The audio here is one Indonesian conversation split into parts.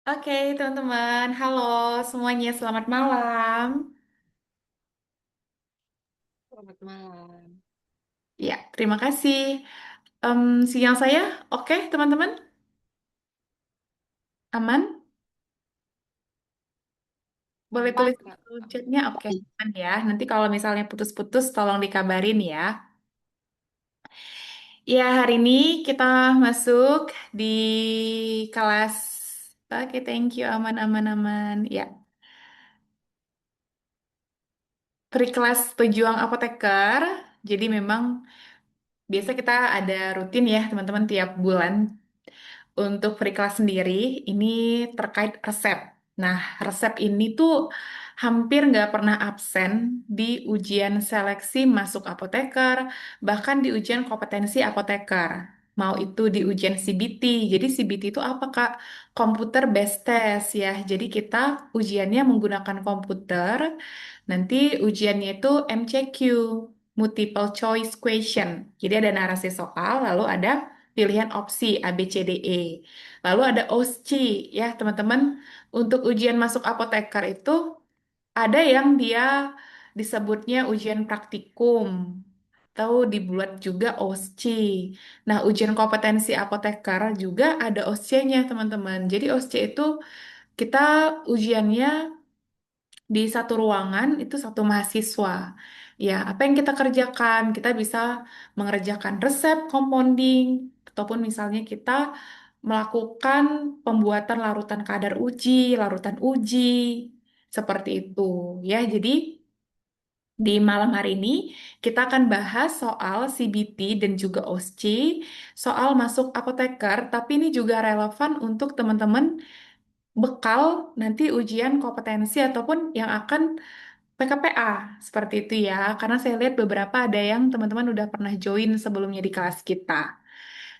Oke, teman-teman. Halo semuanya, selamat malam. Selamat malam. Ya, terima kasih. Sinyal saya oke, teman-teman? Aman? Boleh Aman, tulis Kak. di chatnya? Oke, aman ya. Nanti kalau misalnya putus-putus, tolong dikabarin ya. Ya, hari ini kita masuk di kelas. Oke, thank you. Aman, aman, aman. Ya, pre-kelas pejuang apoteker. Jadi memang biasa kita ada rutin ya, teman-teman, tiap bulan. Untuk free class sendiri, ini terkait resep. Nah, resep ini tuh hampir nggak pernah absen di ujian seleksi masuk apoteker, bahkan di ujian kompetensi apoteker. Mau itu di ujian CBT. Jadi CBT itu apa, Kak? Computer Based Test ya. Jadi kita ujiannya menggunakan komputer. Nanti ujiannya itu MCQ, Multiple Choice Question. Jadi ada narasi soal, lalu ada pilihan opsi A, B, C, D, E. Lalu ada OSCE ya teman-teman. Untuk ujian masuk apoteker itu ada yang dia disebutnya ujian praktikum atau dibuat juga OSCE. Nah, ujian kompetensi apoteker juga ada OSCE-nya teman-teman. Jadi OSCE itu kita ujiannya di satu ruangan itu satu mahasiswa. Ya, apa yang kita kerjakan? Kita bisa mengerjakan resep, compounding, ataupun misalnya kita melakukan pembuatan larutan kadar uji, larutan uji, seperti itu. Ya, jadi di malam hari ini kita akan bahas soal CBT dan juga OSCE, soal masuk apoteker, tapi ini juga relevan untuk teman-teman bekal nanti ujian kompetensi ataupun yang akan PKPA seperti itu ya, karena saya lihat beberapa ada yang teman-teman udah pernah join sebelumnya di kelas kita.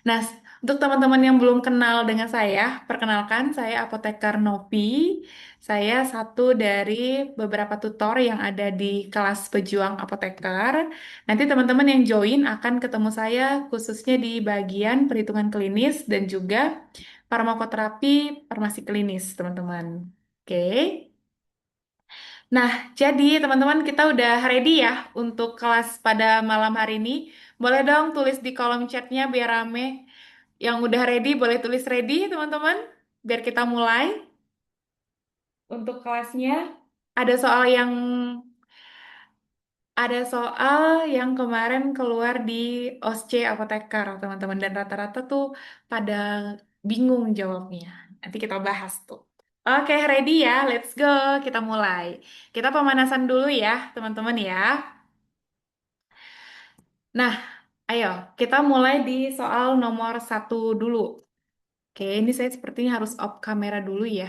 Nah, untuk teman-teman yang belum kenal dengan saya, perkenalkan saya Apoteker Novi. Saya satu dari beberapa tutor yang ada di kelas pejuang apoteker. Nanti teman-teman yang join akan ketemu saya khususnya di bagian perhitungan klinis dan juga farmakoterapi farmasi klinis, teman-teman. Oke. Nah, jadi teman-teman kita udah ready ya untuk kelas pada malam hari ini. Boleh dong tulis di kolom chatnya biar rame. Yang udah ready boleh tulis ready teman-teman. Biar kita mulai untuk kelasnya. Ada soal yang ada soal yang kemarin keluar di OSCE Apoteker teman-teman dan rata-rata tuh pada bingung jawabnya. Nanti kita bahas tuh. Oke, ready ya? Let's go. Kita mulai. Kita pemanasan dulu ya, teman-teman ya. Nah, ayo kita mulai di soal nomor satu dulu. Oke, ini saya sepertinya harus off kamera dulu ya.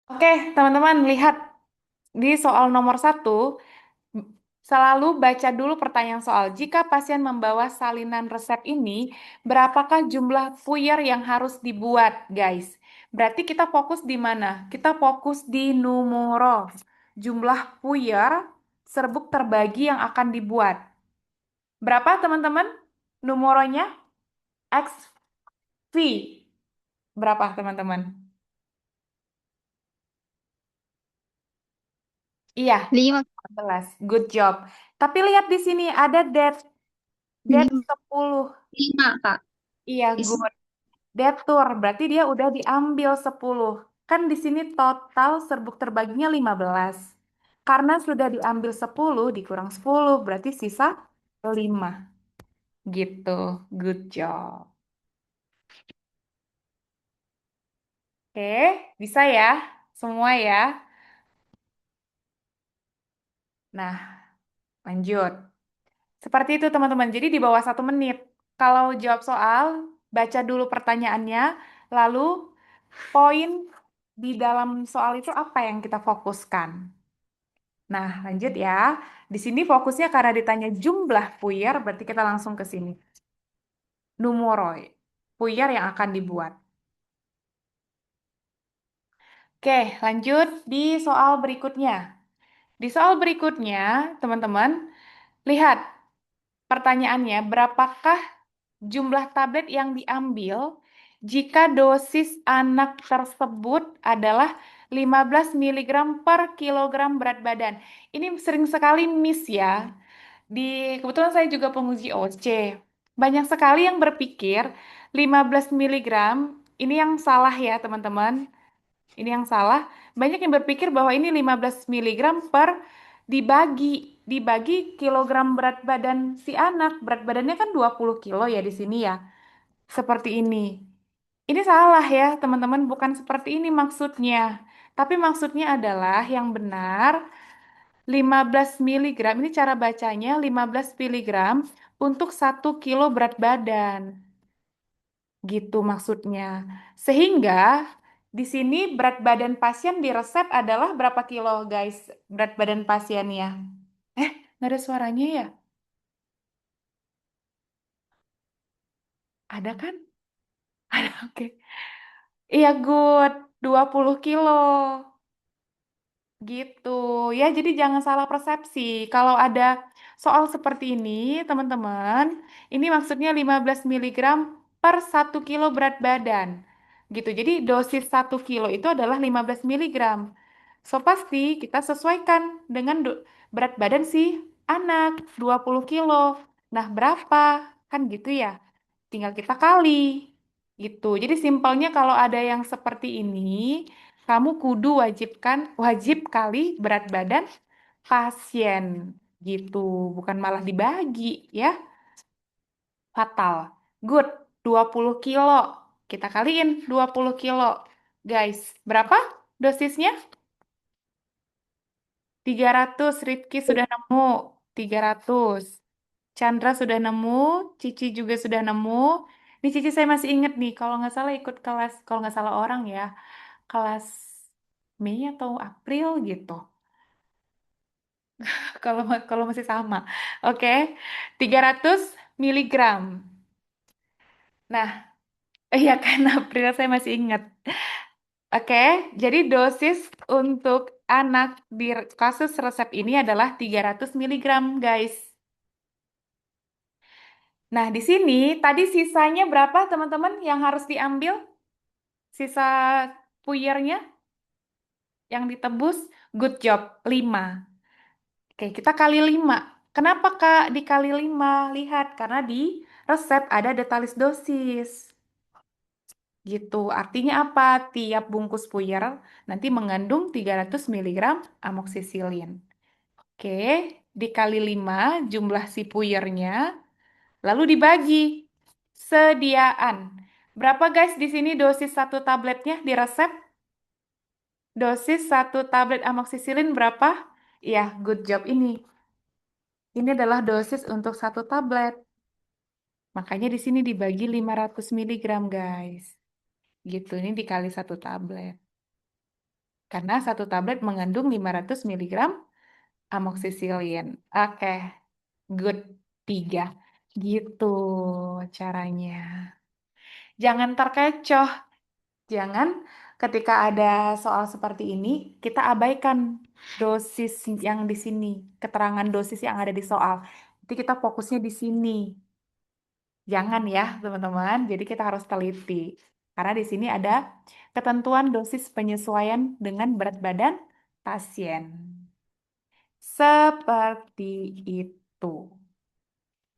Oke, teman-teman lihat di soal nomor satu, selalu baca dulu pertanyaan soal. Jika pasien membawa salinan resep ini, berapakah jumlah puyer yang harus dibuat, guys? Berarti kita fokus di mana? Kita fokus di numero. Jumlah puyer serbuk terbagi yang akan dibuat. Berapa, teman-teman? Numeronya? X V. Berapa, teman-teman? Iya, 5, 14. Good job. Tapi lihat di sini ada death 5, 10. 5, Kak. Iya, Is good. Detur, berarti dia udah diambil 10. Kan di sini total serbuk terbaginya 15. Karena sudah diambil 10, dikurang 10, berarti sisa 5. Gitu. Good job. Oke, bisa ya? Semua ya? Nah, lanjut. Seperti itu teman-teman. Jadi di bawah 1 menit. Kalau jawab soal, baca dulu pertanyaannya, lalu poin di dalam soal itu apa yang kita fokuskan. Nah, lanjut ya. Di sini fokusnya karena ditanya jumlah puyer, berarti kita langsung ke sini. Numoroi. puyer yang akan dibuat. Oke, lanjut di soal berikutnya. Di soal berikutnya, teman-teman, lihat pertanyaannya, berapakah jumlah tablet yang diambil jika dosis anak tersebut adalah 15 miligram per kilogram berat badan? Ini sering sekali miss ya. Kebetulan saya juga penguji OC. Banyak sekali yang berpikir 15 miligram ini yang salah ya, teman-teman. Ini yang salah. Banyak yang berpikir bahwa ini 15 miligram per dibagi kilogram berat badan si anak. Berat badannya kan 20 kilo ya di sini ya. Seperti ini. Ini salah ya, teman-teman. Bukan seperti ini maksudnya. Tapi maksudnya adalah yang benar 15 miligram. Ini cara bacanya 15 miligram untuk 1 kilo berat badan. Gitu maksudnya. Sehingga di sini berat badan pasien di resep adalah berapa kilo, guys? Berat badan pasiennya. Nggak ada suaranya ya? Ada kan? Ada, oke. Iya, good. 20 kilo. Gitu. Ya, jadi jangan salah persepsi. Kalau ada soal seperti ini, teman-teman, ini maksudnya 15 miligram per 1 kilo berat badan. Gitu. Jadi dosis 1 kilo itu adalah 15 miligram. So, pasti kita sesuaikan dengan berat badan si anak, 20 kilo. Nah, berapa? Kan gitu ya. Tinggal kita kali. Gitu. Jadi simpelnya kalau ada yang seperti ini, kamu kudu wajib kali berat badan pasien. Gitu. Bukan malah dibagi ya. Fatal. Good. 20 kilo. Kita kaliin 20 kilo. Guys, berapa dosisnya? 300. Rifki sudah nemu 300. Chandra sudah nemu, Cici juga sudah nemu. Ini Cici saya masih ingat nih, kalau nggak salah ikut kelas, kalau nggak salah orang ya, kelas Mei atau April gitu. Kalau kalau masih sama. Oke. 300 miligram. Nah, iya kan April saya masih ingat. Oke, jadi dosis untuk anak di kasus resep ini adalah 300 miligram, guys. Nah, di sini tadi sisanya berapa teman-teman yang harus diambil? Sisa puyernya yang ditebus, good job, 5. Oke, kita kali 5. Kenapa Kak dikali 5? Lihat, karena di resep ada detalis dosis. Gitu, artinya apa? Tiap bungkus puyer nanti mengandung 300 miligram amoksisilin. Oke, dikali 5 jumlah si puyernya, lalu dibagi sediaan. Berapa guys di sini dosis satu tabletnya di resep? Dosis satu tablet amoksisilin berapa? Ya, good job ini. Ini adalah dosis untuk satu tablet. Makanya di sini dibagi 500 miligram, guys. Gitu, ini dikali satu tablet. Karena satu tablet mengandung 500 miligram amoksisilin. Oke, good. 3. Gitu caranya. Jangan terkecoh. Jangan ketika ada soal seperti ini, kita abaikan dosis yang di sini, keterangan dosis yang ada di soal. Jadi kita fokusnya di sini. Jangan ya, teman-teman. Jadi kita harus teliti. Karena di sini ada ketentuan dosis penyesuaian dengan berat badan pasien. Seperti itu.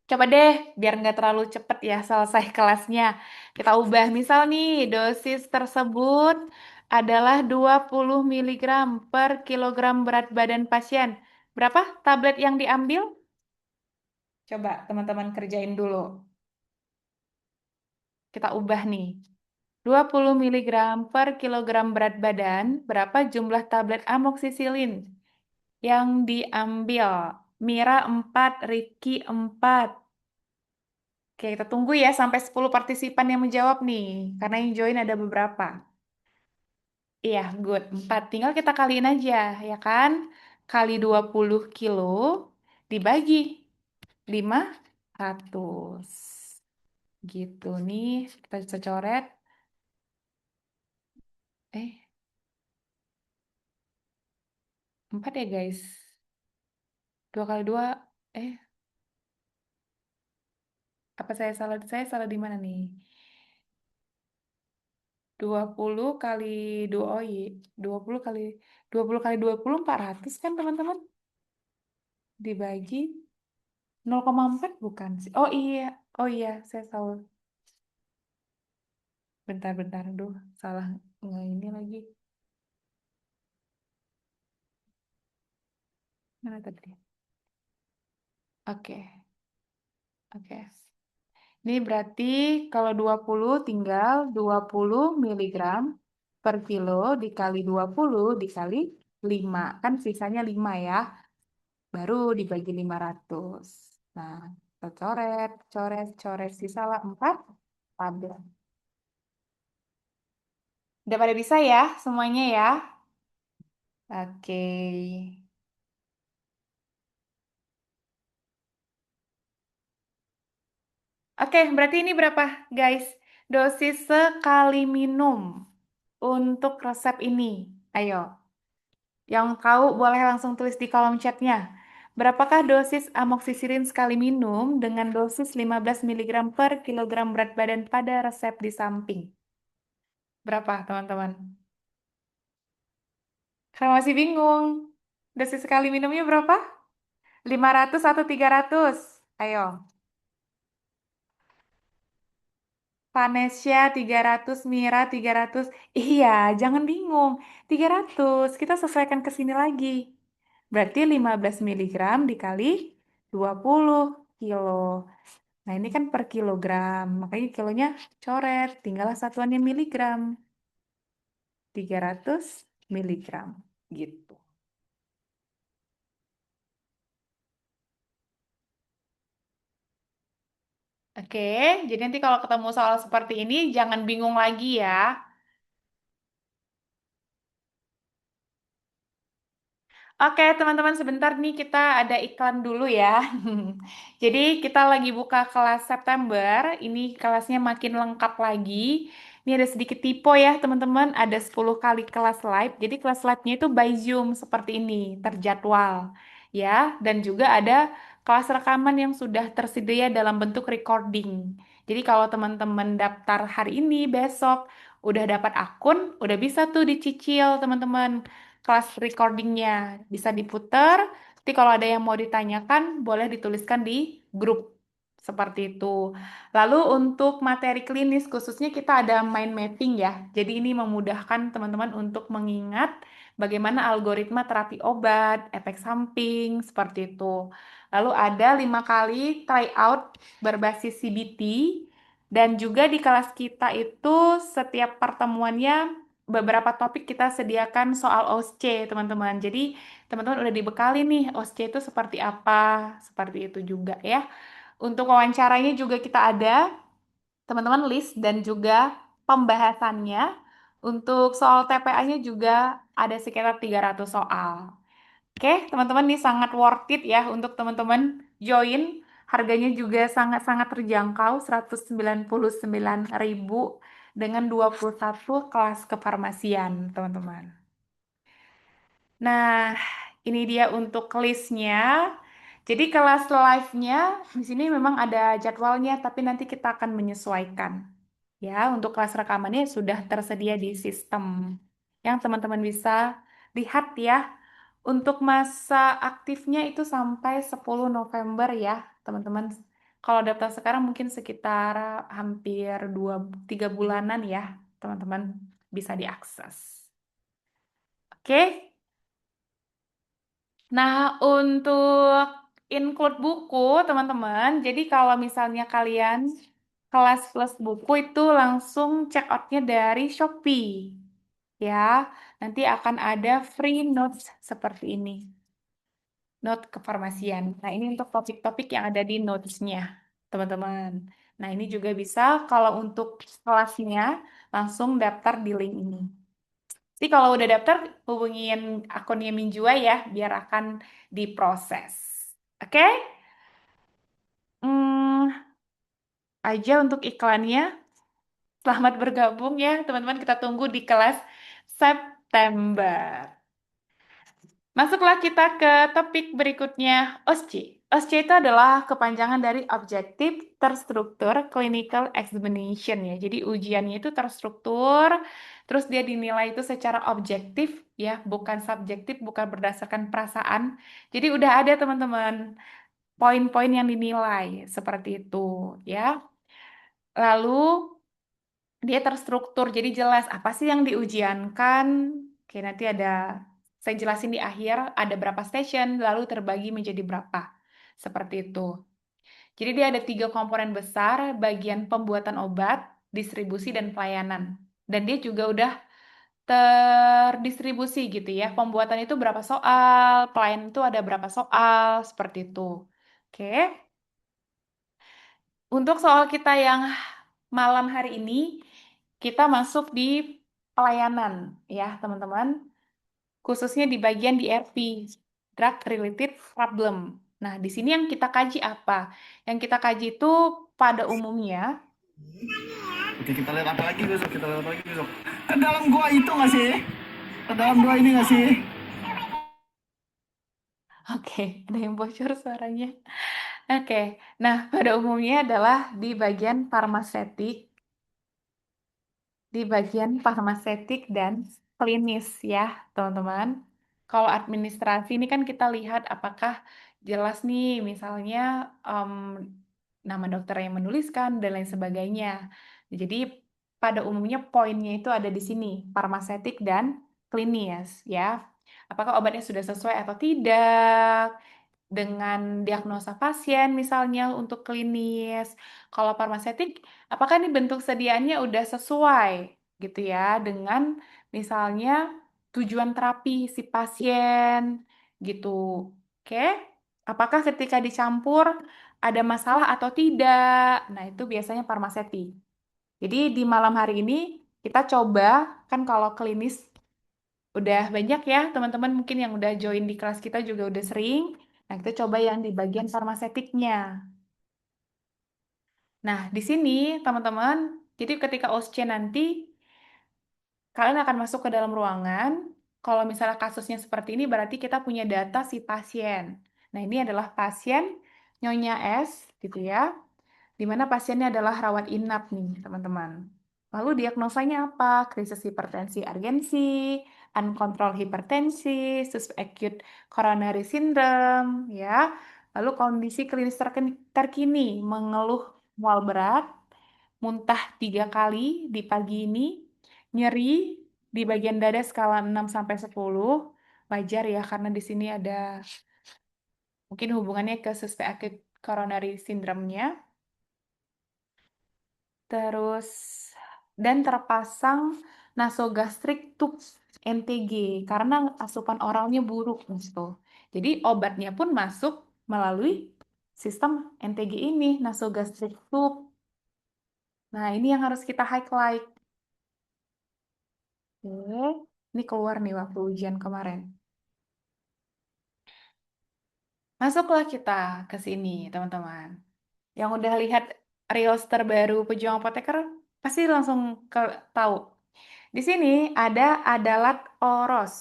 Coba deh, biar nggak terlalu cepet ya selesai kelasnya. Kita ubah, misal nih, dosis tersebut adalah 20 miligram per kilogram berat badan pasien. Berapa tablet yang diambil? Coba teman-teman kerjain dulu. Kita ubah nih. 20 miligram per kilogram berat badan, berapa jumlah tablet amoksisilin yang diambil? Mira 4, Ricky 4. Oke, kita tunggu ya sampai 10 partisipan yang menjawab nih. Karena yang join ada beberapa. Iya, good. 4. Tinggal kita kaliin aja, ya kan? Kali 20 kilo dibagi 500. Gitu nih, kita bisa coret. Eh, 4 ya guys. 2 kali 2, eh, apa saya salah di mana nih? 20 kali 2, oh iya, 20 kali 20 400 kan teman-teman? Dibagi 0,4 bukan sih? Oh iya, saya salah. Bentar-bentar, aduh, salah nggak ini lagi. Mana tadi? Oke, oke. Ini berarti kalau 20 tinggal 20 miligram per kilo dikali 20 dikali 5. Kan sisanya 5 ya. Baru dibagi 500. Nah, kita coret, coret, coret. Sisa lah 4. Ada. Udah pada bisa ya semuanya ya? Oke. Oke, berarti ini berapa guys? Dosis sekali minum untuk resep ini. Ayo. Yang tahu boleh langsung tulis di kolom chatnya. Berapakah dosis amoksisilin sekali minum dengan dosis 15 miligram per kilogram berat badan pada resep di samping? Berapa, teman-teman? Saya masih bingung. Dosis sekali minumnya berapa? 500 atau 300? Ayo. Vanesya 300, Mira 300. Iya, jangan bingung. 300. Kita sesuaikan ke sini lagi. Berarti 15 miligram dikali 20 kilo. Nah, ini kan per kilogram. Makanya kilonya coret. Tinggallah satuannya miligram. 300 miligram. Gitu. Oke, jadi nanti kalau ketemu soal seperti ini, jangan bingung lagi ya. Oke, teman-teman, sebentar nih kita ada iklan dulu ya. Jadi kita lagi buka kelas September. Ini kelasnya makin lengkap lagi. Ini ada sedikit typo ya, teman-teman. Ada 10 kali kelas live. Jadi kelas live-nya itu by Zoom seperti ini, terjadwal. Ya, dan juga ada kelas rekaman yang sudah tersedia dalam bentuk recording. Jadi kalau teman-teman daftar hari ini, besok, udah dapat akun, udah bisa tuh dicicil, teman-teman kelas recordingnya bisa diputar. Nanti kalau ada yang mau ditanyakan, boleh dituliskan di grup seperti itu. Lalu untuk materi klinis khususnya kita ada mind mapping ya. Jadi ini memudahkan teman-teman untuk mengingat bagaimana algoritma terapi obat, efek samping, seperti itu. Lalu ada 5 kali tryout berbasis CBT dan juga di kelas kita itu setiap pertemuannya beberapa topik kita sediakan soal OSCE, teman-teman. Jadi, teman-teman udah dibekali nih, OSCE itu seperti apa, seperti itu juga ya. Untuk wawancaranya juga kita ada, teman-teman list dan juga pembahasannya. Untuk soal TPA-nya juga ada sekitar 300 soal. Oke, teman-teman ini sangat worth it ya untuk teman-teman join. Harganya juga sangat-sangat terjangkau, 199.000 dengan 21 kelas kefarmasian, teman-teman. Nah, ini dia untuk listnya. Jadi kelas live-nya di sini memang ada jadwalnya, tapi nanti kita akan menyesuaikan. Ya, untuk kelas rekamannya sudah tersedia di sistem yang teman-teman bisa lihat ya. Untuk masa aktifnya itu sampai 10 November ya, teman-teman. Kalau daftar sekarang mungkin sekitar hampir 2-3 bulanan ya, teman-teman bisa diakses. Oke. Nah, untuk include buku, teman-teman. Jadi kalau misalnya kalian kelas plus buku itu langsung check outnya dari Shopee. Ya, nanti akan ada free notes seperti ini. Note kefarmasian. Nah, ini untuk topik-topik yang ada di notes-nya, teman-teman. Nah, ini juga bisa kalau untuk kelasnya langsung daftar di link ini. Jadi kalau udah daftar, hubungin akunnya Minjua ya, biar akan diproses. Oke? Hmm, aja untuk iklannya. Selamat bergabung ya, teman-teman. Kita tunggu di kelas September. Masuklah kita ke topik berikutnya, OSCE. OSCE itu adalah kepanjangan dari Objective Terstruktur Clinical Examination ya. Jadi ujiannya itu terstruktur, terus dia dinilai itu secara objektif ya, bukan subjektif, bukan berdasarkan perasaan. Jadi udah ada teman-teman poin-poin yang dinilai seperti itu ya. Lalu dia terstruktur, jadi jelas apa sih yang diujiankan. Oke, nanti saya jelasin di akhir, ada berapa station, lalu terbagi menjadi berapa. Seperti itu. Jadi dia ada tiga komponen besar, bagian pembuatan obat, distribusi, dan pelayanan. Dan dia juga udah terdistribusi gitu ya. Pembuatan itu berapa soal, pelayanan itu ada berapa soal, seperti itu. Oke, untuk soal kita yang malam hari ini, kita masuk di pelayanan ya, teman-teman. Khususnya di bagian DRP, Drug Related Problem. Nah, di sini yang kita kaji apa? Yang kita kaji itu pada umumnya, Oke, kita lihat apa lagi besok? Kita lihat apa lagi besok? Ke dalam gua itu nggak sih? Ke dalam gua ini nggak sih? oke, ada yang bocor suaranya. Oke, nah pada umumnya adalah di bagian farmasetik, dan klinis ya, teman-teman. Kalau administrasi ini kan kita lihat apakah jelas nih, misalnya em, nama dokter yang menuliskan dan lain sebagainya. Jadi pada umumnya poinnya itu ada di sini, farmasetik dan klinis ya. Apakah obatnya sudah sesuai atau tidak, dengan diagnosa pasien misalnya untuk klinis. Kalau farmasetik, apakah ini bentuk sediaannya udah sesuai gitu ya dengan misalnya tujuan terapi si pasien gitu. Oke? Apakah ketika dicampur ada masalah atau tidak? Nah, itu biasanya farmasetik. Jadi di malam hari ini kita coba, kan kalau klinis udah banyak ya, teman-teman mungkin yang udah join di kelas kita juga udah sering. Nah, kita coba yang di bagian farmasetiknya. Nah, di sini teman-teman, jadi ketika OSCE nanti, kalian akan masuk ke dalam ruangan. Kalau misalnya kasusnya seperti ini, berarti kita punya data si pasien. Nah, ini adalah pasien Nyonya S, gitu ya, di mana pasiennya adalah rawat inap nih, teman-teman. Lalu diagnosanya apa? Krisis hipertensi urgensi, uncontrolled hipertensi, acute coronary syndrome, ya. Lalu kondisi klinis terkini, mengeluh mual berat, muntah 3 kali di pagi ini, nyeri di bagian dada skala 6 sampai 10. Wajar ya, karena di sini ada mungkin hubungannya ke suspek acute coronary syndrome-nya. Terus dan terpasang nasogastrik tubes NTG karena asupan oralnya buruk gitu. Jadi obatnya pun masuk melalui sistem NTG ini, nasogastrik tube. Nah, ini yang harus kita highlight. Oke, ini keluar nih waktu ujian kemarin. Masuklah kita ke sini, teman-teman. Yang udah lihat Reels terbaru Pejuang Apoteker pasti langsung tahu. Di sini ada adalat oros.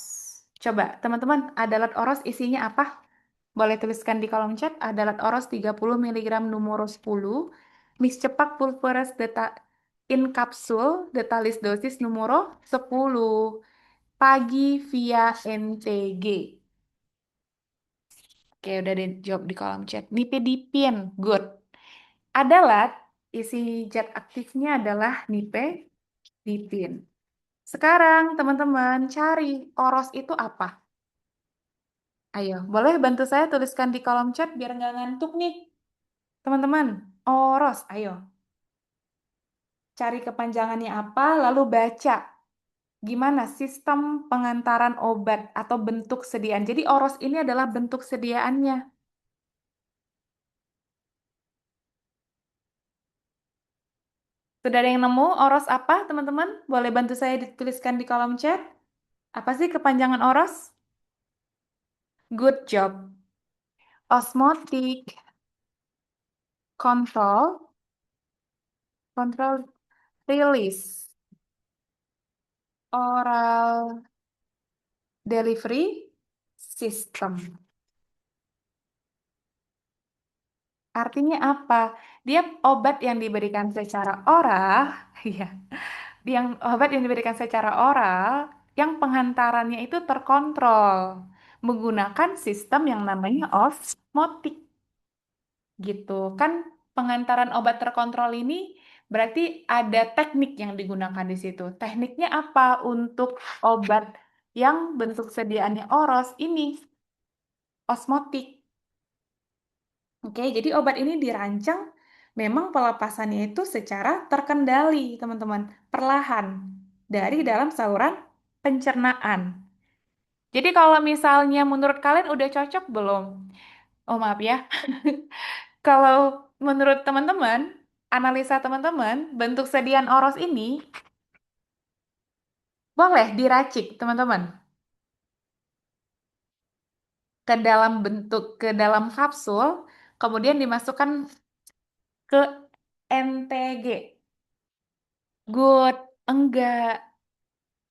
Coba, teman-teman, adalat oros isinya apa? Boleh tuliskan di kolom chat. Adalat oros 30 mg numero 10. Mix cepak pulveras in kapsul detalis dosis numero 10. Pagi via NTG. Oke, udah dijawab di kolom chat. Nifedipin, good. Adalat, isi zat aktifnya adalah nifedipin. Sekarang teman-teman cari oros itu apa? Ayo, boleh bantu saya tuliskan di kolom chat biar nggak ngantuk nih. Teman-teman, oros, ayo. Cari kepanjangannya apa, lalu baca. Gimana sistem pengantaran obat atau bentuk sediaan. Jadi oros ini adalah bentuk sediaannya. Sudah ada yang nemu oros apa, teman-teman? Boleh bantu saya dituliskan di kolom chat. Apa sih kepanjangan oros? Good job. Osmotic control control release oral delivery system. Artinya apa? Dia obat yang diberikan secara oral, ya, obat yang diberikan secara oral, yang pengantarannya itu terkontrol menggunakan sistem yang namanya osmotik, gitu kan? Pengantaran obat terkontrol ini berarti ada teknik yang digunakan di situ. Tekniknya apa untuk obat yang bentuk sediaannya oros ini? Osmotik. Oke, jadi obat ini dirancang memang pelepasannya itu secara terkendali, teman-teman, perlahan dari dalam saluran pencernaan. Jadi kalau misalnya menurut kalian udah cocok belum? Oh maaf ya, kalau menurut teman-teman, analisa teman-teman, bentuk sediaan oros ini boleh diracik, teman-teman, ke dalam kapsul, kemudian dimasukkan ke NTG. Good, enggak.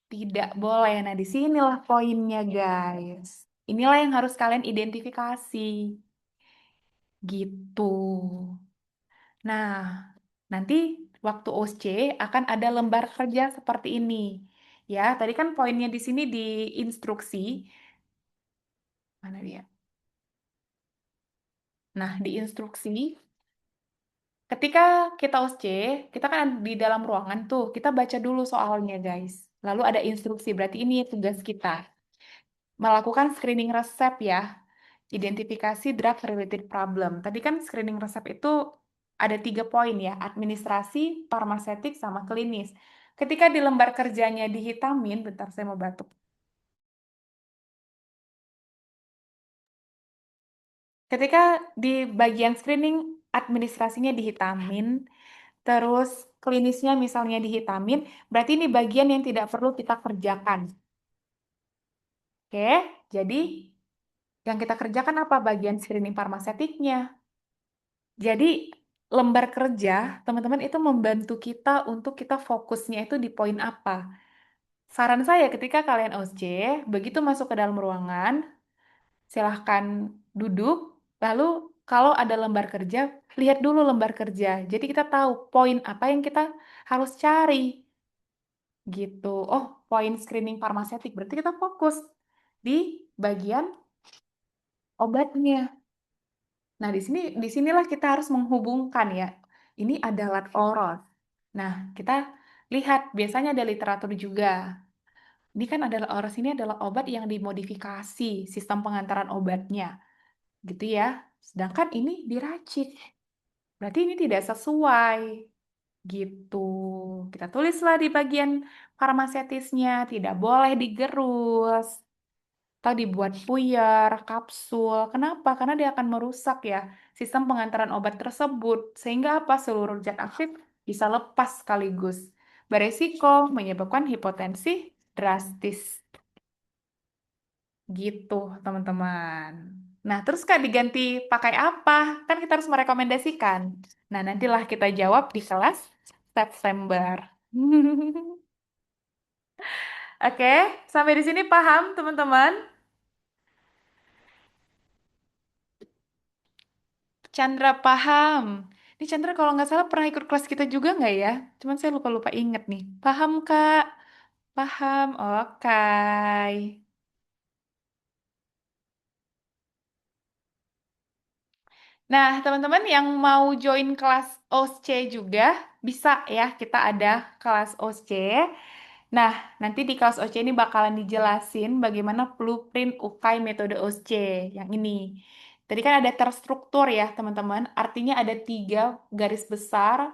Tidak boleh. Nah, disinilah poinnya, guys. Inilah yang harus kalian identifikasi. Gitu. Nah, nanti waktu OSC akan ada lembar kerja seperti ini. Ya, tadi kan poinnya di sini di instruksi. Mana dia? Nah, di instruksi, ketika kita OSC, kita kan di dalam ruangan tuh, kita baca dulu soalnya, guys. Lalu ada instruksi, berarti ini tugas kita. Melakukan screening resep ya. Identifikasi drug related problem. Tadi kan screening resep itu ada 3 poin ya, administrasi, farmasetik, sama klinis. Ketika di lembar kerjanya dihitamin, bentar saya mau batuk. Ketika di bagian screening administrasinya dihitamin, terus klinisnya misalnya dihitamin, berarti ini bagian yang tidak perlu kita kerjakan. Oke, jadi yang kita kerjakan apa? Bagian screening farmasetiknya. Jadi lembar kerja, teman-teman itu membantu kita untuk kita fokusnya itu di poin apa. Saran saya ketika kalian OSC, begitu masuk ke dalam ruangan, silahkan duduk, lalu kalau ada lembar kerja, lihat dulu lembar kerja. Jadi kita tahu poin apa yang kita harus cari. Gitu. Oh, poin screening farmasetik. Berarti kita fokus di bagian obatnya. Nah, disinilah kita harus menghubungkan ya. Ini adalah oros. Nah, kita lihat biasanya ada literatur juga. Ini kan adalah oros ini adalah obat yang dimodifikasi sistem pengantaran obatnya, gitu ya. Sedangkan ini diracik. Berarti ini tidak sesuai, gitu. Kita tulislah di bagian farmasetisnya, tidak boleh digerus atau dibuat puyer, kapsul. Kenapa? Karena dia akan merusak ya sistem pengantaran obat tersebut. Sehingga apa? Seluruh zat aktif bisa lepas sekaligus. Beresiko menyebabkan hipotensi drastis. Gitu, teman-teman. Nah, terus Kak diganti pakai apa? Kan kita harus merekomendasikan. Nah, nantilah kita jawab di kelas September. Oke, sampai di sini paham, teman-teman? Chandra paham. Ini Chandra kalau nggak salah pernah ikut kelas kita juga nggak ya? Cuman saya lupa-lupa inget nih. Paham, Kak? Paham, oke. Nah, teman-teman yang mau join kelas OSC juga, bisa ya, kita ada kelas OSC. Nah, nanti di kelas OSC ini bakalan dijelasin bagaimana blueprint UKAI metode OSC yang ini. Tadi kan ada terstruktur ya, teman-teman. Artinya ada 3 garis besar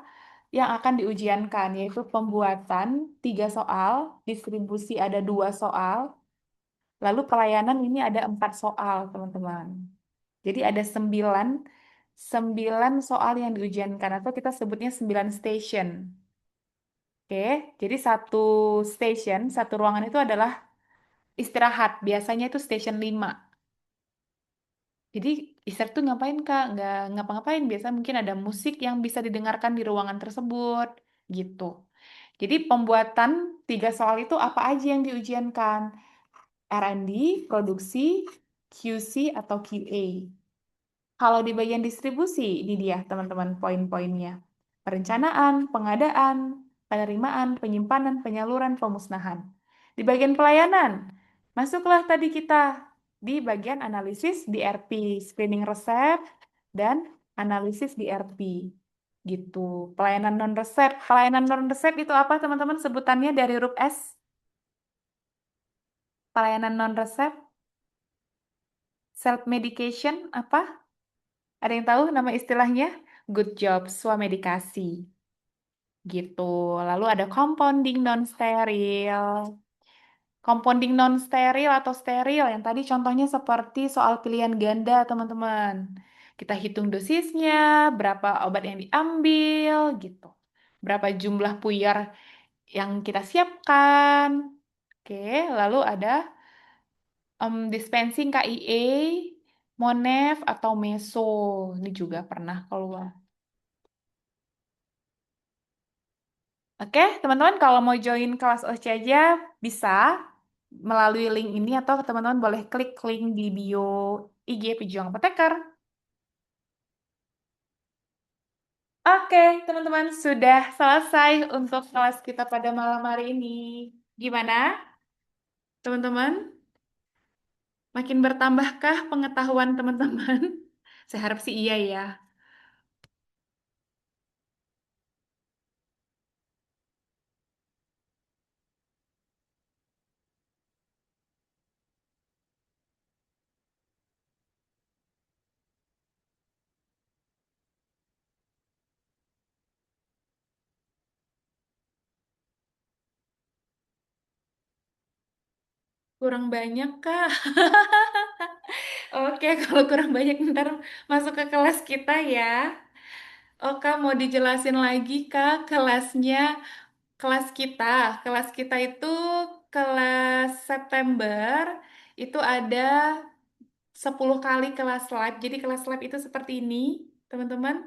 yang akan diujiankan, yaitu pembuatan 3 soal, distribusi ada 2 soal, lalu pelayanan ini ada 4 soal, teman-teman. Jadi ada 9 soal yang diujiankan, atau kita sebutnya 9 station. Oke, jadi satu ruangan itu adalah istirahat. Biasanya itu station 5. Jadi istirahat tuh ngapain Kak? Nggak ngapa-ngapain. Biasa mungkin ada musik yang bisa didengarkan di ruangan tersebut, gitu. Jadi pembuatan tiga soal itu apa aja yang diujiankan? R&D, produksi, QC, atau QA. Kalau di bagian distribusi, ini dia teman-teman poin-poinnya. Perencanaan, pengadaan, penerimaan, penyimpanan, penyaluran, pemusnahan. Di bagian pelayanan, masuklah tadi kita di bagian analisis DRP, screening resep, dan analisis DRP. Gitu. Pelayanan non-resep itu apa teman-teman sebutannya dari huruf S? Pelayanan non-resep, self medication apa? Ada yang tahu nama istilahnya? Good job, swamedikasi. Gitu. Lalu ada compounding non-steril. Compounding non-steril atau steril yang tadi contohnya seperti soal pilihan ganda, teman-teman. Kita hitung dosisnya, berapa obat yang diambil, gitu. Berapa jumlah puyer yang kita siapkan. Oke, lalu ada dispensing KIE, Monef, atau Meso. Ini juga pernah keluar. Oke, teman-teman kalau mau join kelas OC aja bisa melalui link ini atau teman-teman boleh klik link di bio IG Pejuang Apoteker. Oke, teman-teman sudah selesai untuk kelas kita pada malam hari ini. Gimana, teman-teman? Makin bertambahkah pengetahuan teman-teman? Saya harap sih iya ya. Kurang banyak, Kak. Oke, kalau kurang banyak ntar masuk ke kelas kita ya. Oh, Kak, mau dijelasin lagi, Kak, kelasnya, kelas kita. Kelas kita itu kelas September, itu ada 10 kali kelas live. Jadi kelas live itu seperti ini, teman-teman.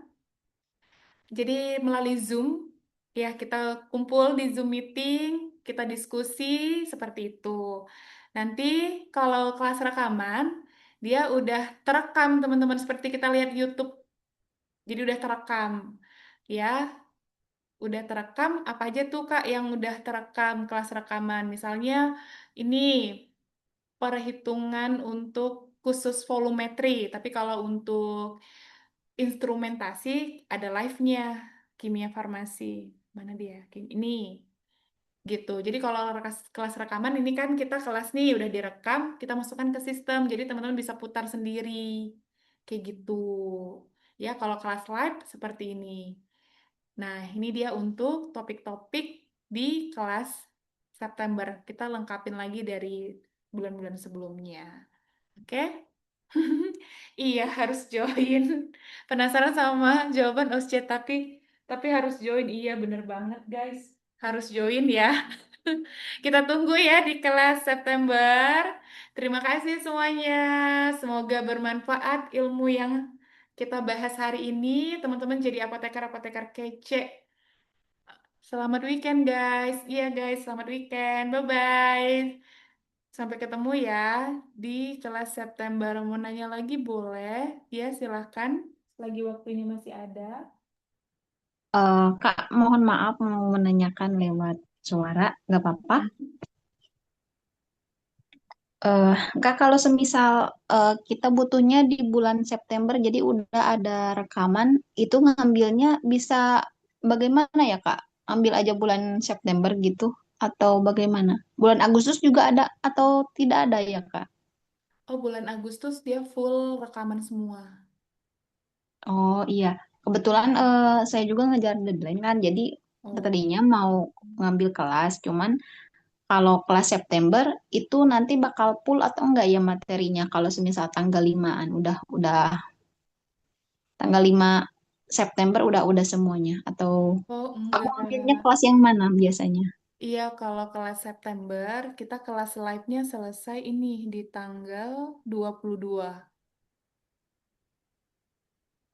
Jadi melalui Zoom, ya kita kumpul di Zoom meeting, kita diskusi seperti itu. Nanti kalau kelas rekaman, dia udah terekam, teman-teman, seperti kita lihat YouTube. Jadi udah terekam. Ya, udah terekam apa aja tuh Kak yang udah terekam kelas rekaman. Misalnya ini perhitungan untuk khusus volumetri, tapi kalau untuk instrumentasi ada live-nya kimia farmasi. Mana dia? Ini gitu. Jadi kalau kelas rekaman ini kan kita kelas nih udah direkam, kita masukkan ke sistem. Jadi teman-teman bisa putar sendiri. Kayak gitu. Ya, kalau kelas live seperti ini. Nah, ini dia untuk topik-topik di kelas September. Kita lengkapin lagi dari bulan-bulan sebelumnya. Oke? Iya, harus join. Penasaran sama jawaban OSCE, tapi harus join. Iya, bener banget, guys. Harus join ya. Kita tunggu ya di kelas September. Terima kasih semuanya. Semoga bermanfaat ilmu yang kita bahas hari ini. Teman-teman jadi apoteker-apoteker kece. Selamat weekend, guys. Iya, guys, selamat weekend. Bye-bye. Sampai ketemu ya di kelas September. Mau nanya lagi boleh? Ya, silahkan. Lagi waktunya masih ada. Kak, mohon maaf mau menanyakan lewat suara, nggak apa-apa. Eh, Kak, kalau semisal kita butuhnya di bulan September, jadi udah ada rekaman, itu ngambilnya bisa bagaimana ya, Kak? Ambil aja bulan September gitu, atau bagaimana? Bulan Agustus juga ada atau tidak ada ya, Kak? Oh, bulan Agustus dia full rekaman semua. Oh iya, kebetulan saya juga ngejar deadline kan, jadi Oh, tadinya mau ngambil kelas, cuman kalau kelas September itu nanti bakal full atau enggak ya materinya kalau semisal tanggal 5-an udah tanggal 5 September udah semuanya atau oh aku ambilnya enggak. kelas yang mana biasanya? Iya, kalau kelas September, kita kelas live-nya selesai ini di tanggal 22.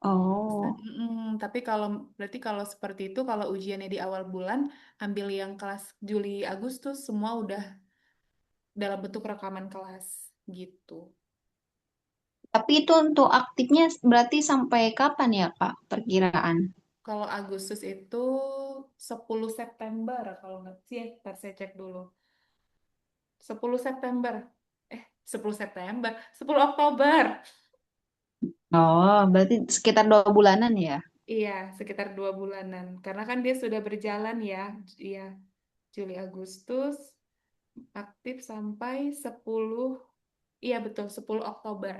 Oh, Tapi kalau berarti kalau seperti itu, kalau ujiannya di awal bulan, ambil yang kelas Juli Agustus semua udah dalam bentuk rekaman kelas gitu. tapi itu untuk aktifnya berarti sampai kapan ya, Kak, perkiraan? Kalau Agustus itu 10 September kalau nggak sih, ntar saya cek dulu. 10 September. 10 September, 10 Oktober. Oh, berarti sekitar 2 bulanan ya? Iya, sekitar 2 bulanan. Karena kan dia sudah berjalan ya. Iya, Juli Agustus aktif sampai 10. Iya betul, 10 Oktober.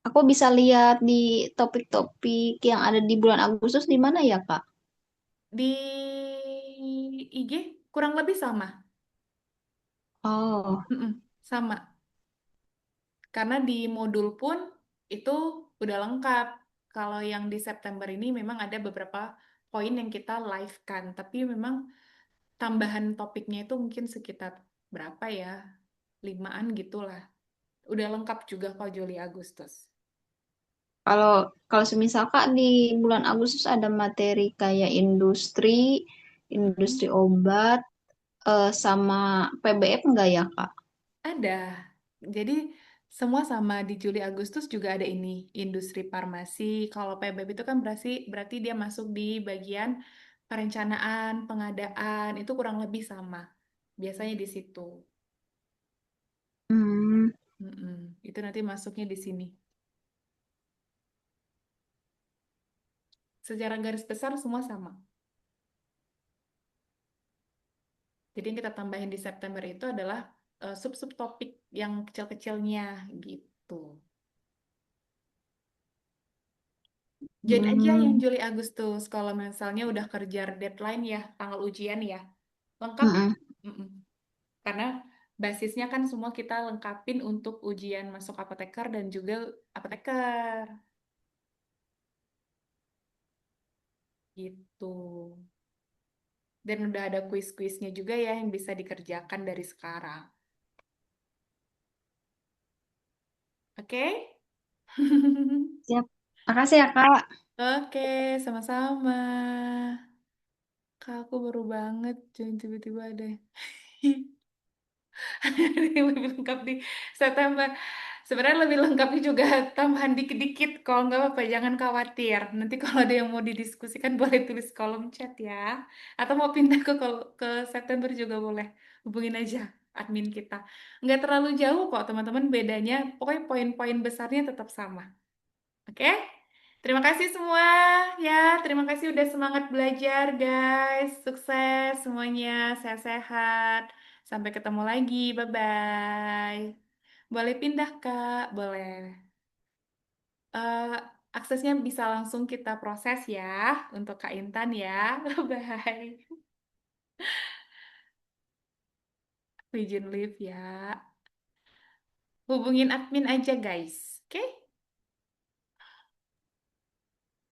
Aku bisa lihat di topik-topik yang ada di bulan Agustus di mana ya, Kak? Di IG kurang lebih sama. Oh, Sama. Karena di modul pun itu udah lengkap. Kalau yang di September ini memang ada beberapa poin yang kita live kan. Tapi memang tambahan topiknya itu mungkin sekitar berapa ya? 5-an gitulah. Udah lengkap juga kalau Juli Agustus. kalau kalau semisal Kak di bulan Agustus ada materi kayak industri Mm-mm. obat, sama PBF enggak ya, Kak? Ada. Jadi semua sama di Juli Agustus juga ada ini industri farmasi. Kalau PBB itu kan berarti dia masuk di bagian perencanaan, pengadaan itu kurang lebih sama. Biasanya di situ. Hmm, Itu nanti masuknya di sini. Secara garis besar semua sama. Jadi yang kita tambahin di September itu adalah sub-sub topik yang kecil-kecilnya gitu. Join aja yang hmm, Juli Agustus. Kalau misalnya udah kejar deadline ya, tanggal ujian ya, lengkap. mm-mm. Mm-mm. Karena basisnya kan semua kita lengkapin untuk ujian masuk apoteker dan juga apoteker gitu. Dan udah ada kuis-kuisnya juga ya yang bisa dikerjakan dari sekarang. Oke? Siap. Makasih ya, Kak. Oke, sama-sama. Kak, aku baru banget join tiba-tiba deh. Yang lebih lengkap di September. Sebenarnya lebih lengkapnya juga tambahan dikit-dikit. Kalau nggak apa-apa, jangan khawatir. Nanti kalau ada yang mau didiskusikan boleh tulis kolom chat ya. Atau mau pindah ke September juga boleh. Hubungin aja admin kita. Nggak terlalu jauh kok teman-teman bedanya. Pokoknya poin-poin besarnya tetap sama. Oke? Terima kasih semua ya. Terima kasih udah semangat belajar guys. Sukses semuanya. Sehat-sehat. Sampai ketemu lagi. Bye-bye. Boleh pindah, Kak. Boleh. Eh, aksesnya bisa langsung kita proses ya untuk Kak Intan ya. Bye. Izin live ya. Hubungin admin aja guys. Oke?